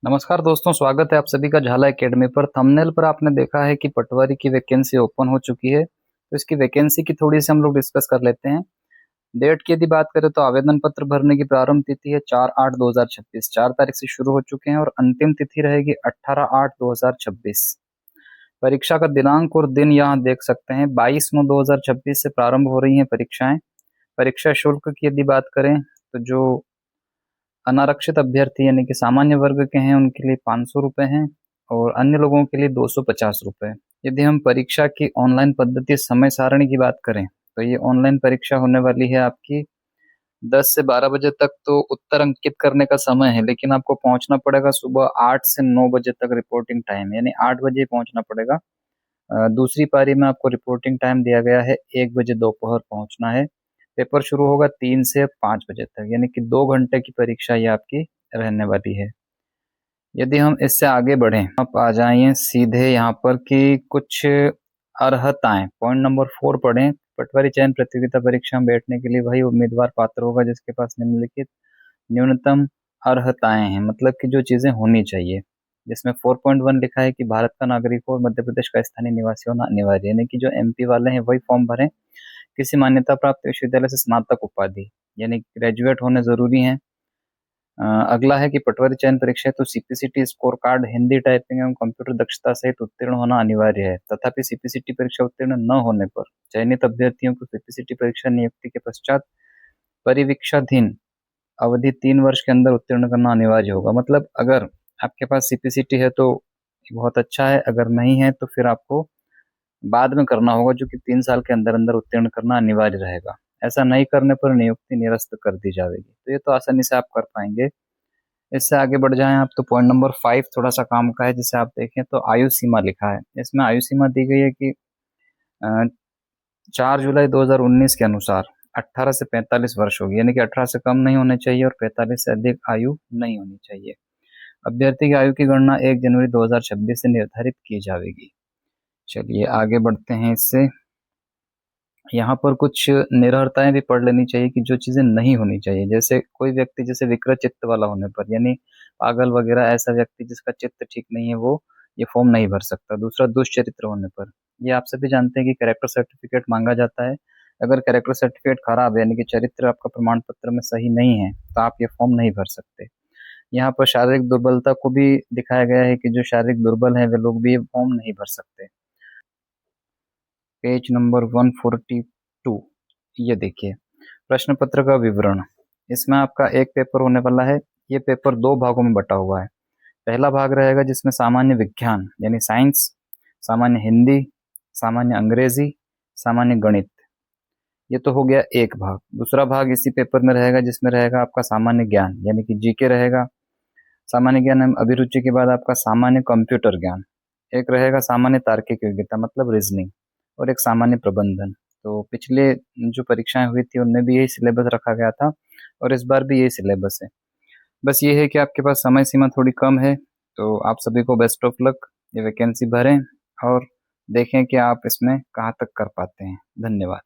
नमस्कार दोस्तों, स्वागत है आप सभी का झाला एकेडमी पर। थंबनेल पर आपने देखा है कि पटवारी की वैकेंसी ओपन हो चुकी है, तो इसकी वैकेंसी की थोड़ी सी हम लोग डिस्कस कर लेते हैं। डेट की यदि बात करें तो आवेदन पत्र भरने की प्रारंभ तिथि है 4/8/2026, 4 तारीख से शुरू हो चुके हैं और अंतिम तिथि रहेगी 18/8/2026। परीक्षा का दिनांक और दिन यहाँ देख सकते हैं, 22/9/2026 से प्रारंभ हो रही हैं परीक्षाएं। परीक्षा शुल्क की यदि बात करें तो जो अनारक्षित अभ्यर्थी यानी कि सामान्य वर्ग के हैं उनके लिए 500 रुपये हैं और अन्य लोगों के लिए 250 रुपये। यदि हम परीक्षा की ऑनलाइन पद्धति समय सारणी की बात करें तो ये ऑनलाइन परीक्षा होने वाली है आपकी 10 से 12 बजे तक। तो उत्तर अंकित करने का समय है, लेकिन आपको पहुंचना पड़ेगा सुबह 8 से 9 बजे तक। रिपोर्टिंग टाइम यानी 8 बजे ही पहुंचना पड़ेगा। दूसरी पारी में आपको रिपोर्टिंग टाइम दिया गया है 1 बजे दोपहर पहुंचना है। पेपर शुरू होगा 3 से 5 बजे तक, यानी कि 2 घंटे की परीक्षा ये आपकी रहने वाली है। यदि हम इससे आगे बढ़ें, आप आ जाइए सीधे यहाँ पर कि कुछ अर्हताएं, पॉइंट नंबर 4 पढ़ें। पटवारी चयन प्रतियोगिता परीक्षा में बैठने के लिए वही उम्मीदवार पात्र होगा जिसके पास निम्नलिखित न्यूनतम अर्हताएं हैं, मतलब कि जो चीजें होनी चाहिए। जिसमें 4.1 लिखा है कि भारत का नागरिक हो और मध्य प्रदेश का स्थानीय निवासी होना अनिवार्य है, यानी कि जो एमपी वाले हैं वही फॉर्म भरें। किसी मान्यता प्राप्त विश्वविद्यालय से स्नातक उपाधि यानी ग्रेजुएट होने जरूरी है। अगला है कि पटवारी चयन परीक्षा तो CPCT score card Hindi typing एवं कंप्यूटर दक्षता सहित उत्तीर्ण होना अनिवार्य है। तथापि सीपीसीटी परीक्षा उत्तीर्ण न होने पर चयनित अभ्यर्थियों को सीपीसीटी परीक्षा नियुक्ति के पश्चात परिवीक्षाधीन अवधि 3 वर्ष के अंदर उत्तीर्ण करना अनिवार्य होगा। मतलब अगर आपके पास सीपीसीटी है तो बहुत अच्छा है, अगर नहीं है तो फिर आपको बाद में करना होगा, जो कि 3 साल के अंदर अंदर उत्तीर्ण करना अनिवार्य रहेगा। ऐसा नहीं करने पर नियुक्ति निरस्त कर दी जाएगी। तो ये तो आसानी से आप कर पाएंगे। इससे आगे बढ़ जाएं आप तो पॉइंट नंबर 5 थोड़ा सा काम का है, जिसे आप देखें तो आयु सीमा लिखा है। इसमें आयु सीमा दी गई है कि 4 जुलाई 2019 के अनुसार 18 से 45 वर्ष होगी, यानी कि 18 से कम नहीं होने चाहिए और 45 से अधिक आयु नहीं होनी चाहिए। अभ्यर्थी की आयु की गणना 1 जनवरी 2026 से निर्धारित की जाएगी। चलिए आगे बढ़ते हैं। इससे यहाँ पर कुछ निरर्हताएं भी पढ़ लेनी चाहिए कि जो चीजें नहीं होनी चाहिए। जैसे कोई व्यक्ति जैसे विकृत चित्त वाला होने पर, यानी पागल वगैरह, ऐसा व्यक्ति जिसका चित्त ठीक नहीं है वो ये फॉर्म नहीं भर सकता। दूसरा, दुष्चरित्र होने पर, ये आप सभी जानते हैं कि कैरेक्टर सर्टिफिकेट मांगा जाता है। अगर कैरेक्टर सर्टिफिकेट खराब है यानी कि चरित्र आपका प्रमाण पत्र में सही नहीं है तो आप ये फॉर्म नहीं भर सकते। यहाँ पर शारीरिक दुर्बलता को भी दिखाया गया है कि जो शारीरिक दुर्बल है वे लोग भी ये फॉर्म नहीं भर सकते। पेज नंबर 142 ये देखिए, प्रश्न पत्र का विवरण। इसमें आपका एक पेपर होने वाला है। ये पेपर 2 भागों में बटा हुआ है। पहला भाग रहेगा जिसमें सामान्य विज्ञान यानी साइंस, सामान्य हिंदी, सामान्य अंग्रेजी, सामान्य गणित, ये तो हो गया एक भाग। दूसरा भाग इसी पेपर में रहेगा जिसमें रहेगा आपका सामान्य ज्ञान यानी कि जीके रहेगा। सामान्य ज्ञान एवं अभिरुचि के बाद आपका सामान्य कंप्यूटर ज्ञान, एक रहेगा सामान्य तार्किक योग्यता मतलब रीजनिंग, और एक सामान्य प्रबंधन। तो पिछले जो परीक्षाएं हुई थी उनमें भी यही सिलेबस रखा गया था और इस बार भी यही सिलेबस है। बस ये है कि आपके पास समय सीमा थोड़ी कम है, तो आप सभी को बेस्ट ऑफ लक। ये वैकेंसी भरें और देखें कि आप इसमें कहाँ तक कर पाते हैं। धन्यवाद।